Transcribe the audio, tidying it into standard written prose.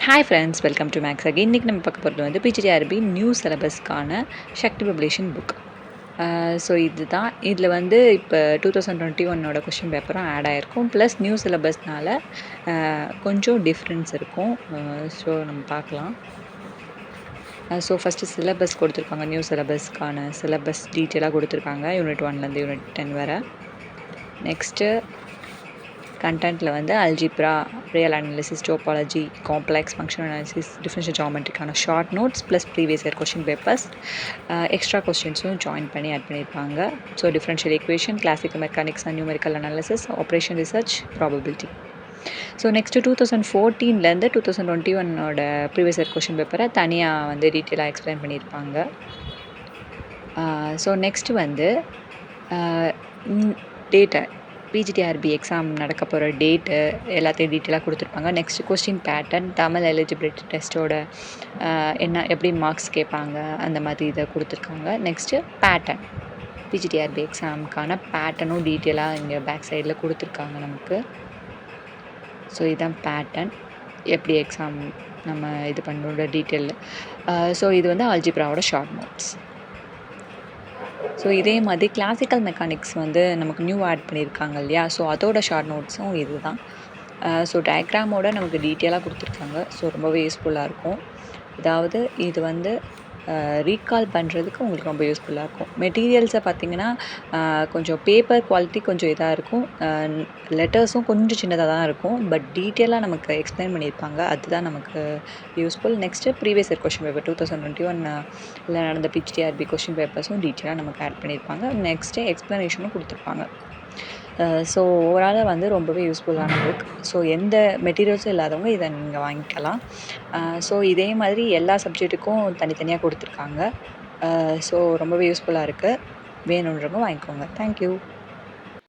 Hi friends, welcome to maths again. இன்றைக்கி நம்ம பார்க்க போகிறது வந்து பிஜிடிஆர்பி நியூ சிலபஸ்க்கான சக்தி பப்ளிஷன் புக். ஸோ இதுதான் இதில் வந்து இப்போ 2021 கொஷின் பேப்பரும் ஆட் ஆகிருக்கும். ப்ளஸ் நியூ சிலபஸ்னால் கொஞ்சம் டிஃப்ரென்ஸ் இருக்கும். ஸோ நம்ம பார்க்கலாம். ஸோ ஃபஸ்ட்டு சிலபஸ் கொடுத்துருக்காங்க. நியூ சிலபஸ்க்கான சிலபஸ் டீட்டெயிலாக கொடுத்துருக்காங்க, யூனிட் 1லேருந்து யூனிட் 10 வரை. நெக்ஸ்ட்டு கண்டென்ட்டில் வந்து algebra, real analysis, topology, complex function analysis, differential ஜியோமெட்ரிக்கான short notes plus previous year question papers, extra கொஸ்டின்ஸும் ஜாயின் பண்ணி ஆட் பண்ணியிருப்பாங்க. So differential equation, classical mechanics and numerical analysis, operation research, probability. So next 2014லேருந்து 2021 previous year question பேப்பரை தனியாக வந்து டீட்டெயிலாக explain பண்ணியிருப்பாங்க. ஸோ நெக்ஸ்ட்டு வந்து டேட்டா பிஜிடிஆர்பி எக்ஸாம் நடக்க போகிற டேட்டு எல்லாத்தையும் டீட்டெயிலாக கொடுத்துருப்பாங்க. Next question pattern, Tamil eligibility டெஸ்ட்டோட எப்படி மார்க்ஸ் கேட்பாங்க அந்த மாதிரி இதை கொடுத்துருக்காங்க. நெக்ஸ்ட்டு பேட்டர்ன், பிஜிடிஆர்பி எக்ஸாமுக்கான பேட்டர்னும் டீட்டெயிலாக இங்கே பேக் சைடில் கொடுத்துருக்காங்க நமக்கு. ஸோ இதுதான் பேட்டர்ன், எப்படி எக்ஸாம் நம்ம இது பண்ணுறோட டீட்டெயில். ஸோ இது வந்து அல்ஜிப்ராவோட ஷார்ட் நோட்ஸ். ஸோ இதே மாதிரி கிளாசிக்கல் மெக்கானிக்ஸ் வந்து நமக்கு நியூ ஆட் பண்ணியிருக்காங்க இல்லையா, ஸோ அதோட ஷார்ட் நோட்ஸும் இது தான். ஸோ டயக்ராமோட நமக்கு டீட்டெயிலாக கொடுத்துருக்காங்க. ஸோ ரொம்பவே யூஸ்ஃபுல்லாக இருக்கும். அதாவது இது வந்து ரீகால் பண்ணுறதுக்கு உங்களுக்கு ரொம்ப யூஸ்ஃபுல்லாக இருக்கும். மெட்டீரியல்ஸை பார்த்திங்கன்னா கொஞ்சம் பேப்பர் குவாலிட்டி கொஞ்சம் இதாக இருக்கும், லெட்டர்ஸும் கொஞ்சம் சின்னதாக தான் இருக்கும், பட் டீட்டெயிலாக நமக்கு எக்ஸ்பிளைன் பண்ணியிருப்பாங்க. அதுதான் நமக்கு useful. Next previous year question paper 2021 நடந்த பிஜிடிஆர்பி கொஷின் பேப்பர்ஸும் டீட்டெயிலாக நமக்கு ஆட் பண்ணியிருப்பாங்க. நெக்ஸ்ட்டு எக்ஸ்ப்ளனேஷனும் கொடுத்துருப்பாங்க. ஸோ ஓவராலாக வந்து ரொம்பவே யூஸ்ஃபுல்லான புக். ஸோ எந்த மெட்டீரியல்ஸும் இல்லாதவங்க இதை நீங்கள் வாங்கிக்கலாம். ஸோ இதே மாதிரி எல்லா சப்ஜெக்ட்டுக்கும் தனித்தனியாக கொடுத்துருக்காங்க. ஸோ ரொம்பவே யூஸ்ஃபுல்லாக இருக்குது. வேணுன்றவங்க வாங்கிக்கோங்க. தேங்க்யூ.